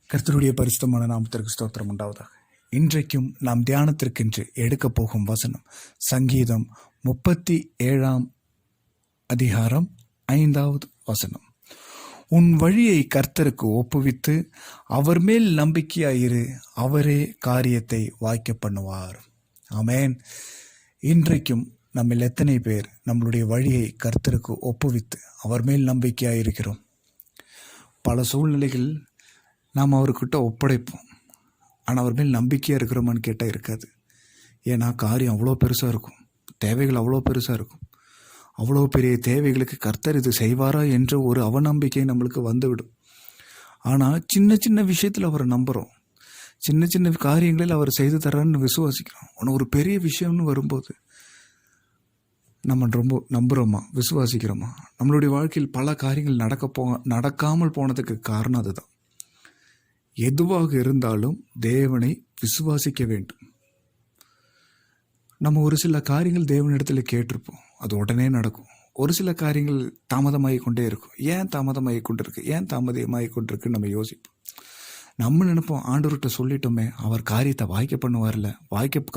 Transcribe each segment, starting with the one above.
கர்த்தருடைய பரிசுத்தமான நாமத்திற்கு ஸ்தோத்திரம் உண்டாவதாக. இன்றைக்கும் நாம் தியானத்திற்கென்று எடுக்கப் போகும் வசனம் சங்கீதம் 37 அதிகாரம் 5வது வசனம். உன் வழியை கர்த்தருக்கு ஒப்புவித்து அவர் மேல் நம்பிக்கையாயிரு, அவரே காரியத்தை வாய்க்க பண்ணுவார். ஆமென். இன்றைக்கும் நம்மில் எத்தனை பேர் நம்மளுடைய வழியை கர்த்தருக்கு ஒப்புவித்து அவர் மேல் நம்பிக்கையாயிருக்கிறோம்? பல சூழ்நிலைகள் நாம் அவர்கிட்ட ஒப்படைப்போம், ஆனால் அவர் மேல் நம்பிக்கையாக இருக்கிறோமான்னு கேட்டால் இருக்காது. ஏன்னா காரியம் அவ்வளோ பெருசாக இருக்கும், தேவைகள் அவ்வளோ பெருசாக இருக்கும். அவ்வளோ பெரிய தேவைகளுக்கு கர்த்தர் இது செய்வாரா என்ற ஒரு அவநம்பிக்கை நம்மளுக்கு வந்துவிடும். ஆனால் சின்ன சின்ன விஷயத்தில் அவரை நம்புகிறோம், சின்ன சின்ன காரியங்களில் அவர் செய்து தர்றான்னு விசுவாசிக்கிறோம். ஆனால் ஒரு பெரிய விஷயம்னு வரும்போது நம்ம ரொம்ப நம்புகிறோமா, விசுவாசிக்கிறோமா? நம்மளுடைய வாழ்க்கையில் பல காரியங்கள் நடக்காமல் போனதுக்கு காரணம் அதுதான். எதுவாக இருந்தாலும் தேவனை விசுவாசிக்க வேண்டும். நம்ம ஒரு சில காரியங்கள் தேவனிடத்தில் கேட்டிருப்போம், அது உடனே நடக்கும். ஒரு சில காரியங்கள் தாமதமாகி கொண்டே இருக்கும். ஏன் தாமதமாகி கொண்டிருக்கு, ஏன் தாமதமாகி கொண்டிருக்குன்னு நம்ம யோசிப்போம். நம்ம நினைப்போம், ஆண்டவர்கிட்ட சொல்லிட்டோமே, அவர் காரியத்தை வாய்க்க பண்ணுவார்ல,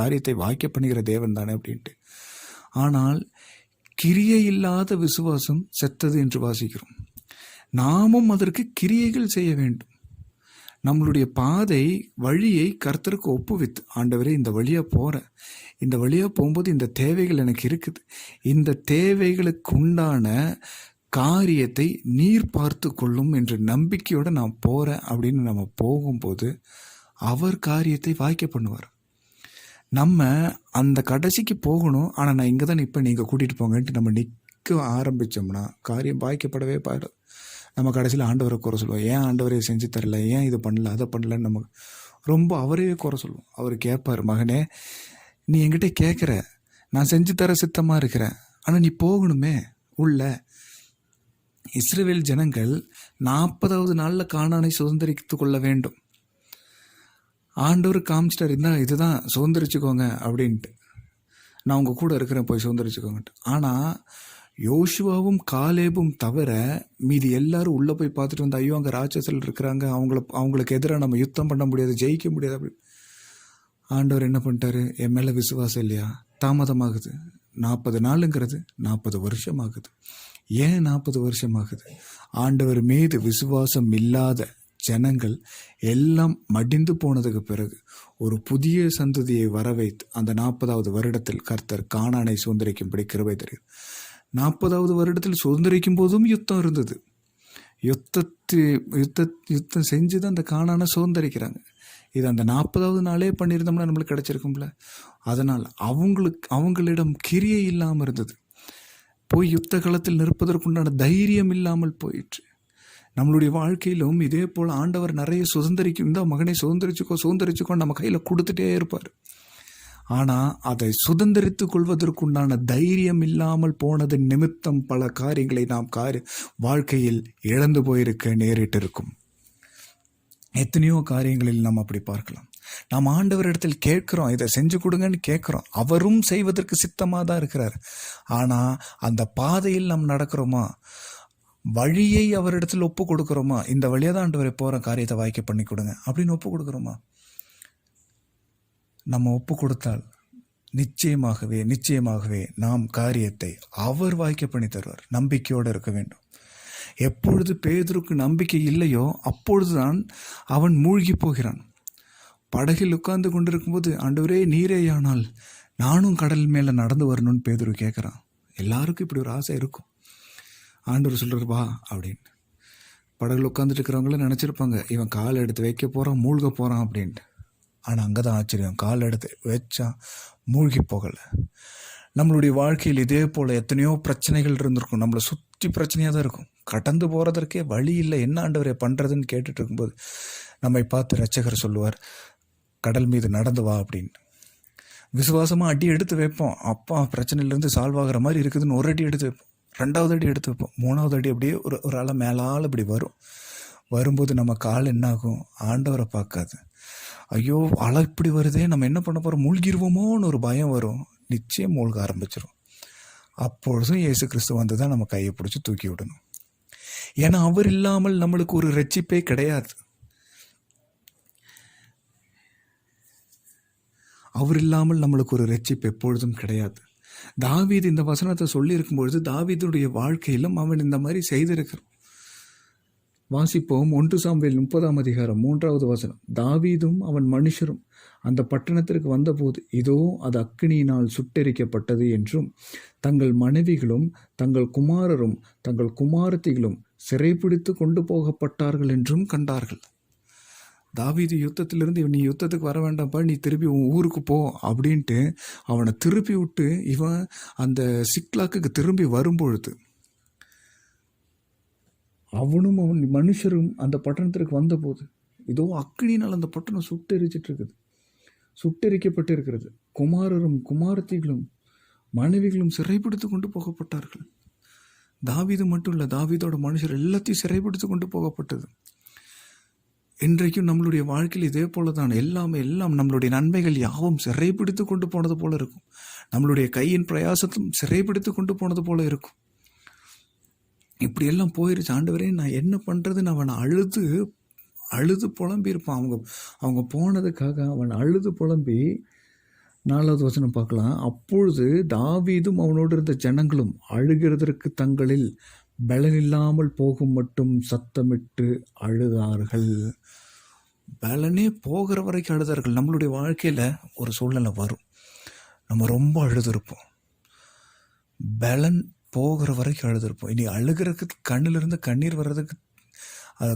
காரியத்தை வாய்க்க பண்ணுகிற தேவன் தானே அப்படின்ட்டு. ஆனால் கிரியை இல்லாத விசுவாசம் செத்தது என்று வாசிக்கிறோம். நாமும் அதற்கு கிரியைகள் செய்ய வேண்டும். நம்மளுடைய பாதை வழியை கர்த்தருக்கு ஒப்புவித்து, ஆண்டவரே இந்த வழியாக போகிறேன், இந்த வழியாக போகும்போது இந்த தேவைகள் எனக்கு இருக்குது, இந்த தேவைகளுக்கு உண்டான காரியத்தை நீர் பார்த்து கொள்ளும் என்ற நம்பிக்கையோடு நான் போகிறேன் அப்படின்னு நம்ம போகும்போது அவர் காரியத்தை வாய்க்க பண்ணுவார். நம்ம அந்த கடைசிக்கு போகணும், ஆனால் நான் இங்கே தான் இப்போ நீங்கள் கூட்டிகிட்டு போங்கன்ட்டு நம்ம நிற்க ஆரம்பித்தோம்னா காரியம் வாய்க்கப்படவே பாடும். நம்ம கடைசியில் ஆண்டவரை குறை சொல்லுவோம், ஏன் ஆண்டவரே செஞ்சு தரல, ஏன் இது பண்ணல, அதை பண்ணலன்னு நம்ம ரொம்ப அவரையே குறை சொல்லுவோம். அவர் கேட்பார், மகனே நீ என்கிட்ட கேட்குற, நான் செஞ்சு தர சித்தமாக இருக்கிறேன், ஆனால் நீ போகணுமே உள்ள. இஸ்ரவேல் ஜனங்கள் 40வது நாளில் கானானை சுதந்திரித்து கொள்ள வேண்டும். ஆண்டவர் காமிச்சிட்டார், இருந்தால் இதுதான் சுதந்திரிச்சுக்கோங்க அப்படின்ட்டு, நான் உங்கள் கூட இருக்கிறேன், போய் சுதந்திரிச்சுக்கோங்கன்ட்டு. ஆனால் யோசுவாவும் காலேபும் தவிர மீதி எல்லாரும் உள்ளே போய் பார்த்துட்டு வந்து, ஐயோ அங்கே ராட்சசர்கள் இருக்கிறாங்க, அவங்களுக்கு எதிராக நம்ம யுத்தம் பண்ண முடியாது, ஜெயிக்க முடியாது அப்படி. ஆண்டவர் என்ன பண்ணிட்டாரு, என் மேலே விசுவாசம் இல்லையா, தாமதமாகுது. 40 நாளுங்கிறது 40 வருஷம் ஆகுது. ஏன் 40 வருஷம் ஆகுது? ஆண்டவர் மீது விசுவாசம் இல்லாத ஜனங்கள் எல்லாம் மடிந்து போனதுக்கு பிறகு ஒரு புதிய சந்ததியை வர வைத்து அந்த 40வது வருடத்தில் கர்த்தர் கானானை சுதந்திரிக்கும்படி கிருபை தருகிறார். 40வது வருடத்தில் சுதந்திரிக்கும் போதும் யுத்தம் இருந்தது. யுத்தம் செஞ்சு தான் அந்த கானானை சுதந்திரிக்கிறாங்க. இது அந்த 40வது நாளே பண்ணியிருந்தோம்னா நம்மளுக்கு கிடைச்சிருக்கும்ல. அதனால் அவங்களிடம் கிரியை இல்லாமல் இருந்தது. போய் யுத்த களத்தில் நிற்பதற்குண்டான தைரியம் இல்லாமல் போயிற்று. நம்மளுடைய வாழ்க்கையிலும் இதே போல் ஆண்டவர் நிறைய சுதந்திரிக்கும், இந்த மகனை சுதந்திரிச்சுக்கோ நம்ம கையில் கொடுத்துட்டே இருப்பார். ஆனால் அதை சுதந்திரித்து கொள்வதற்குண்டான தைரியம் இல்லாமல் போனது நிமித்தம் பல காரியங்களை நாம் வாழ்க்கையில் இழந்து போயிருக்க நேரிட்டு இருக்கும். எத்தனையோ காரியங்களில் நாம் அப்படி பார்க்கலாம். நாம் ஆண்டவரிடத்தில் கேட்குறோம், இதை செஞ்சு கொடுங்கன்னு கேட்குறோம், அவரும் செய்வதற்கு சித்தமாக தான் இருக்கிறார். ஆனால் அந்த பாதையில் நாம் நடக்கிறோமா, வழியை அவரிடத்தில் ஒப்பு கொடுக்குறோமா, இந்த வழியாக தான் ஆண்டவரை போகிற காரியத்தை வாய்க்க பண்ணி கொடுங்க அப்படின்னு ஒப்பு கொடுக்குறோமா? நம்ம ஒப்பு கொடுத்தால் நிச்சயமாகவே நாம் காரியத்தை அவர் வாய்க்க பண்ணி தருவார். நம்பிக்கையோடு இருக்க வேண்டும். எப்பொழுது பேதுருக்கு நம்பிக்கை இல்லையோ அப்பொழுதுதான் அவன் மூழ்கி போகிறான். படகில் உட்கார்ந்து கொண்டிருக்கும்போது, ஆண்டவரே நீரேயானால் நானும் கடல் மேலே நடந்து வரணும்னு பேதுரு கேட்குறான். எல்லாருக்கும் இப்படி ஒரு ஆசை இருக்கும். ஆண்டவர் சொல்கிறார் வா அப்படின்னு. படகுல உட்காந்துட்டு இருக்கிறவங்கள நினச்சிருப்பாங்க, இவன் கால் எடுத்து வைக்க போகிறான், மூழ்க போகிறான் அப்படின்ட்டு. ஆனால் அங்கே தான் ஆச்சரியம், கால் எடுத்து வச்சா மூழ்கி போகலை. நம்மளுடைய வாழ்க்கையில் இதே போல் எத்தனையோ பிரச்சனைகள் இருந்திருக்கும், நம்மளை சுற்றி பிரச்சனையாக தான் இருக்கும். கடந்து போகிறதற்கே வழி இல்லை, என்ன ஆண்டவரை பண்ணுறதுன்னு கேட்டுட்டு இருக்கும்போது நம்மை பார்த்து இரட்சகர் சொல்லுவார், கடல் மீது நடந்து வா அப்படின்னு. விசுவாசமாக அடி எடுத்து வைப்போம், அப்பா பிரச்சனையிலேருந்து சால்வ் ஆகிற மாதிரி இருக்குதுன்னு ஒரு அடி எடுத்து வைப்போம், 2வது அடி எடுத்து வைப்போம், 3வது அடி அப்படியே ஒரு அலை மேலால் இப்படி வரும்போது நம்ம கால் என்னாகும், ஆண்டவரை பார்க்காது. ஐயோ அலை இப்படி வருதே, நம்ம என்ன பண்ண போகிறோம், மூழ்கிடுவோமோன்னு ஒரு பயம் வரும். நிச்சயம் மூழ்க ஆரம்பிச்சிடும். அப்பொழுதும் இயேசு கிறிஸ்து வந்து தான் நம்ம கையை பிடிச்சி தூக்கி விடணும். ஏன்னா அவர் இல்லாமல் நம்மளுக்கு ஒரு ரட்சிப்பே கிடையாது. அவர் இல்லாமல் நம்மளுக்கு ஒரு ரட்சிப்பு எப்பொழுதும் கிடையாது. தாவீது இந்த வசனத்தை சொல்லியிருக்கும் பொழுது தாவீதுடைய வாழ்க்கையிலும் அவன் இந்த மாதிரி செய்திருக்கிறான். வாசிப்போம் 1 சாமுவேல் 30:3 தாவீதும் அவன் மனுஷரும் அந்த பட்டணத்திற்கு வந்தபோது இதோ அது அக்கினியினால் சுட்டெரிக்கப்பட்டது என்றும் தங்கள் மனைவிகளும் தங்கள் குமாரரும் தங்கள் குமாரத்திகளும் சிறைப்பிடித்து கொண்டு போகப்பட்டார்கள் என்றும் கண்டார்கள். தாவீது யுத்தத்திலிருந்து நீ யுத்தத்துக்கு வர வேண்டாம்ப்பா, நீ திருப்பி உன் ஊருக்கு போ அப்படின்ட்டு அவனை திருப்பி விட்டு இவன் அந்த சிக்லாக்கு திரும்பி வரும்பொழுது அவனும் அவன் மனுஷரும் அந்த பட்டணத்திற்கு வந்தபோது இதோ அக்கினினால் அந்த பட்டணம் சுட்டெரிக்கப்பட்டு இருக்கிறது. குமாரரும் குமாரத்திகளும் மனைவிகளும் சிறைப்பிடித்து கொண்டு போகப்பட்டார்கள். தாவீது மட்டும் இல்லை, தாவீதோட மனுஷர் எல்லாத்தையும் சிறைப்பிடித்து கொண்டு போகப்பட்டது. இன்றைக்கும் நம்மளுடைய வாழ்க்கையில் இதே போல தான். எல்லாம் நம்மளுடைய நன்மைகள் யாவும் சிறைப்பிடித்து கொண்டு போனது போல இருக்கும். நம்மளுடைய கையின் பிரயாசத்தும் சிறைப்பிடித்து கொண்டு போனது போல இருக்கும். இப்படியெல்லாம் போயிருச்சு. ஆண்டவரே நான் என்ன பண்ணுறதுன்னு அவன் அழுது புலம்பியிருப்பான். அவங்க போனதுக்காக அவன் அழுது புலம்பி 4வது வசனம் பார்க்கலாம். அப்பொழுது தாவீதும் அவனோடு இருந்த ஜனங்களும் அழுகிறதற்கு தங்களில் பலனில்லாமல் போகும் மட்டும் சத்தமிட்டு அழுதார்கள். பலனே போகிற வரைக்கும் அழுதார்கள். நம்மளுடைய வாழ்க்கையில் ஒரு சூழ்நிலை வரும், நம்ம ரொம்ப அழுதுருப்போம். பலன் போகிற வரைக்கும் அழுதுருப்போம். இனி அழுகிறதுக்கு கண்ணிலிருந்து கண்ணீர் வர்றதுக்கு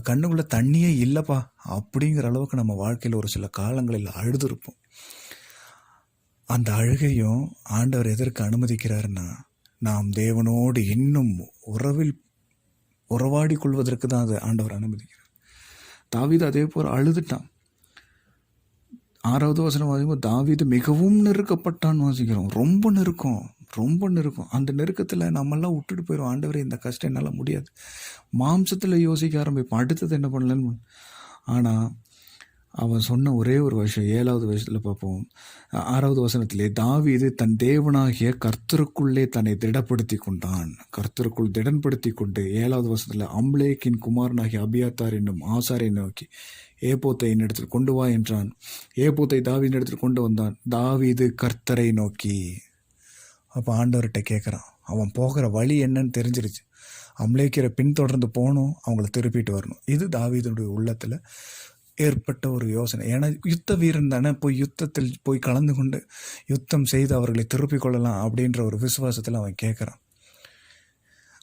கண்ணுக்குள்ளே தண்ணியே இல்லைப்பா அப்படிங்கிற அளவுக்கு நம்ம வாழ்க்கையில் ஒரு சில காலங்களில் அழுதுருப்போம். அந்த அழுகையும் ஆண்டவர் எதற்கு அனுமதிக்கிறாருன்னா, நாம் தேவனோடு இன்னும் உறவாடி கொள்வதற்கு தான் அது ஆண்டவர் அனுமதிக்கிறார். தாவீது அதே போல் அழுதுட்டான். 6வது வசனம் வாசிக்கும், தாவீது மிகவும் நெருக்கப்பட்டான்னு வாசிக்கிறோம். ரொம்ப நெருக்கம். அந்த நெருக்கத்தில் நம்மெல்லாம் விட்டுட்டு போயிடும். ஆண்டவரே இந்த கஷ்டம் என்னால் முடியாது, மாம்சத்தில் யோசிக்க ஆரம்பிப்போம், அடுத்தது என்ன பண்ணலன்னு. ஆனால் அவன் சொன்ன ஒரே ஒரு விஷயம் 7வது வசனத்தில் பார்ப்போம். 6வது வசனத்திலே தாவீது தன் தேவனாகிய கர்த்தருக்குள்ளே தன்னை திடப்படுத்தி கொண்டான். கர்த்தருக்குள் திடன்படுத்தி கொண்டு 7வது வசனத்தில் அம்லேக்கின் குமாரனாகிய அபியாத்தார் என்னும் ஆசாரை நோக்கி ஏபோத்தை என்னிடத்தில் கொண்டு வா என்றான். ஏபோத்தை தாவீதின் இடத்தில் கொண்டு வந்தான். தாவீது கர்த்தரை நோக்கி. அப்போ ஆண்டவர்கிட்ட கேட்குறான். அவன் போகிற வழி என்னன்னு தெரிஞ்சிருச்சு. அம்லேக்கிற பின்தொடர்ந்து போகணும், அவங்கள திருப்பிட்டு வரணும். இது தாவீதுடைய உள்ளத்தில் ஏற்பட்ட ஒரு யோசனை. ஏன்னா யுத்த வீரன் தானே, யுத்தத்தில் போய் கலந்து கொண்டு யுத்தம் செய்து அவர்களை திருப்பிக் கொள்ளலாம் அப்படின்ற ஒரு விசுவாசத்தில் அவன் கேட்குறான்.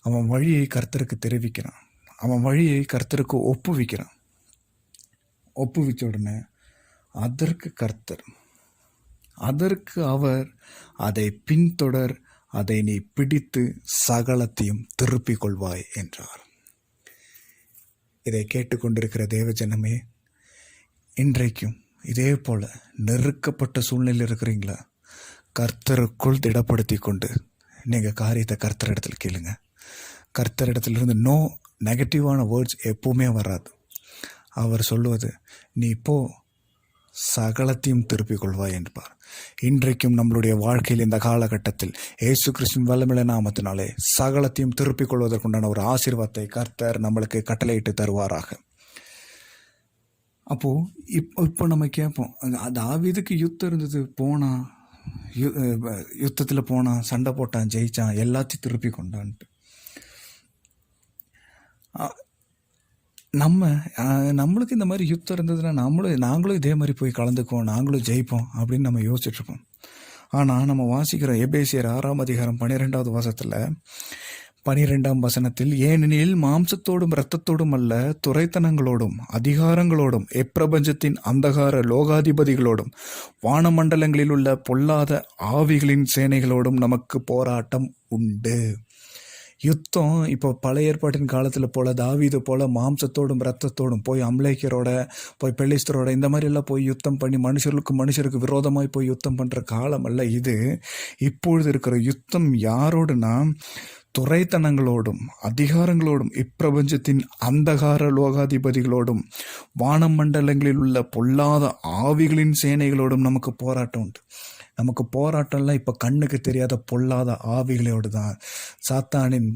அவன் வழியை கர்த்தருக்கு தெரிவிக்கிறான். அவன் வழியை கர்த்தருக்கு ஒப்புவிச்ச உடனே அதற்கு அவர் அதை பின்தொடர், அதை நீ பிடித்து சகலத்தையும் திருப்பிக் கொள்வாய் என்றார். இதை கேட்டுக்கொண்டிருக்கிற தேவஜனமே, இன்றைக்கும் இதே போல் நெருக்கப்பட்ட சூழ்நிலையில் இருக்கிறீங்களா? கர்த்தருக்குள் திடப்படுத்தி கொண்டு நீங்கள் காரியத்தை கர்த்தரிடத்தில் கேளுங்க. கர்த்தரிடத்திலிருந்து நோ நெகட்டிவான வேர்ட்ஸ் எப்பவுமே வராது. அவர் சொல்லுவது, நீ போ, சகலத்தையும் திருப்பிக் கொள்வாய் என்பார். இன்றைக்கும் நம்மளுடைய வாழ்க்கையில் இந்த காலகட்டத்தில் இயேசு கிறிஸ்துவின் வல்லமையுள்ள நாமத்தினாலே சகலத்தையும் திருப்பிக் கொள்வதற்குண்டான ஒரு ஆசீர்வாதத்தை கர்த்தர் நம்மளுக்கு கட்டளையிட்டு தருவாராக. அப்போது இப்போ நம்ம கேட்போம், தாவீதுக்கு யுத்தம் இருந்தது, போனான், யுத்தத்தில் போனான், சண்டை போட்டான், ஜெயிச்சான், எல்லாத்தையும் திருப்பி கொண்டான்ட்டு. நம்மளுக்கு இந்த மாதிரி யுத்தம் இருந்ததுன்னா நாங்களும் இதே மாதிரி போய் கலந்துக்குவோம், நாங்களும் ஜெயிப்போம் அப்படின்னு நம்ம யோசிச்சுட்ருப்போம். ஆனால் நம்ம வாசிக்கிற எபேசியர் 6ஆம் அதிகாரம் 12வது வசனத்தில் 12ஆம் வசனத்தில், ஏனெனில் மாம்சத்தோடும் இரத்தத்தோடும் அல்ல, துரைத்தனங்களோடும் அதிகாரங்களோடும் எப்பிரபஞ்சத்தின் அந்தகார லோகாதிபதிகளோடும் வானமண்டலங்களில் உள்ள பொல்லாத ஆவிகளின் சேனைகளோடும் நமக்கு போராட்டம் உண்டு. யுத்தம் இப்போ பழைய ஏற்பாட்டின் காலத்தில் போல் தாவீது போல் மாம்சத்தோடும் இரத்தத்தோடும் போய் அம்லேக்கியரோட போய் பெலிஸ்தரோட இந்த மாதிரி எல்லாம் போய் யுத்தம் பண்ணி மனுஷருக்கு விரோதமாய் போய் யுத்தம் பண்ணுற காலம் அல்ல இது. இப்பொழுது இருக்கிற யுத்தம் யாரோடுனா, துரைத்தனங்களோடும் அதிகாரங்களோடும் இப்பிரபஞ்சத்தின் அந்தகார லோகாதிபதிகளோடும் வானமண்டலங்களில் உள்ள பொல்லாத ஆவிகளின் சேனைகளோடும் நமக்கு போராட்டம் உண்டு. நமக்கு போராட்டம்லாம் இப்போ கண்ணுக்கு தெரியாத பொல்லாத ஆவிகளோடு தான், சாத்தானின்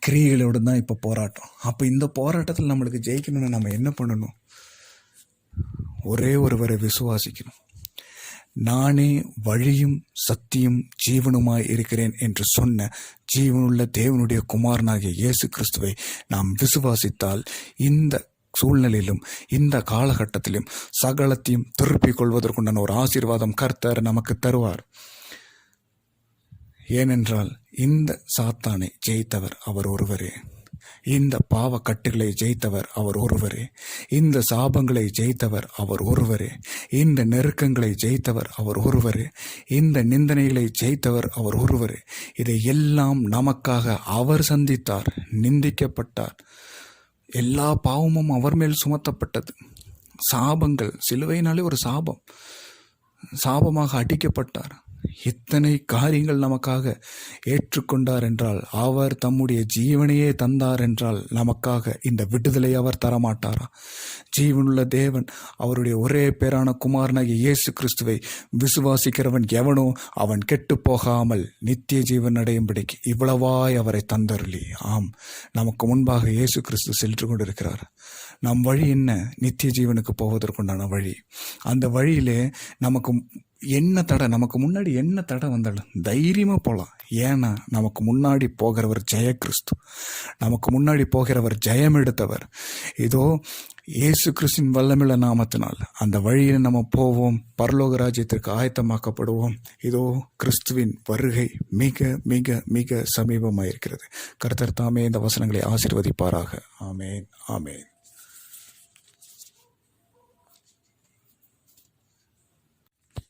கிரியைகளோடு தான் இப்போ போராட்டம். அப்போ இந்த போராட்டத்தில் நம்மளுக்கு ஜெயிக்கணும்னு நம்ம என்ன பண்ணணும்? ஒரே ஒருவரை விசுவாசிக்கணும். நானே வழியும் சத்தியும் ஜீவனுமாய் இருக்கிறேன் என்று சொன்ன ஜீவனுள்ள தேவனுடைய குமாரனாகிய இயேசு கிறிஸ்துவை நாம் விசுவாசித்தால் இந்த சூழ்நிலையிலும் இந்த காலகட்டத்திலும் சகலத்தையும் திருப்பிக் கொள்வதற்குண்டான ஒரு ஆசீர்வாதம் கர்த்தர் நமக்கு தருவார். ஏனென்றால் இந்த சாத்தானை ஜெயித்தவர் அவர் ஒருவரே, இந்த பாவ கட்டுகளை ஜெயித்தவர் அவர் ஒருவரே, இந்த சாபங்களை ஜெயித்தவர் அவர் ஒருவரே, இந்த நெருக்கங்களை ஜெயித்தவர் அவர் ஒருவரே, இந்த நிந்தனைகளை ஜெயித்தவர் அவர் ஒருவரே. இதை எல்லாம் நமக்காக அவர் சந்தித்தார், நிந்திக்கப்பட்டார், எல்லா பாவமும் அவர் மேல் சுமத்தப்பட்டது. சாபங்கள், சிலுவையினாலே ஒரு சாபமாக அடிக்கப்பட்டார். இத்தனை காரியங்கள் நமக்காக ஏற்றுக்கொண்டார் என்றால், அவர் தம்முடைய ஜீவனையே தந்தார் என்றால் நமக்காக இந்த விடுதலை அவர் தரமாட்டாரா? ஜீவனுள்ள தேவன் அவருடைய ஒரே பேரான குமாரனாகிய இயேசு கிறிஸ்துவை விசுவாசிக்கிறவன் எவனோ அவன் கெட்டு போகாமல் நித்திய ஜீவன் அடையும்படிக்கு இவ்வளவாய் அவரை தந்தருளி. ஆம், நமக்கு முன்பாக இயேசு கிறிஸ்து சென்று கொண்டிருக்கிறார். நம் வழி என்ன? நித்திய ஜீவனுக்கு போவதற்குண்டான வழி. அந்த வழியிலே நமக்கு முன்னாடி என்ன தடை வந்தாலும் தைரியமா போகலாம். ஏன்னா நமக்கு முன்னாடி போகிறவர் ஜெய கிறிஸ்து, நமக்கு முன்னாடி போகிறவர் ஜெயம் எடுத்தவர். இதோ இயேசு கிறிஸ்துவின் வல்லமையுள்ள நாமத்தினால் அந்த வழியில் நம்ம போவோம், பரலோக ராஜ்யத்திற்கு ஆயத்தமாக்கப்படுவோம். இதோ கிறிஸ்துவின் வருகை மிக மிக மிக சமீபமாயிருக்கிறது. கர்த்தர் தாமே இந்த வசனங்களை ஆசீர்வதிப்பாராக. ஆமேன், ஆமேன்.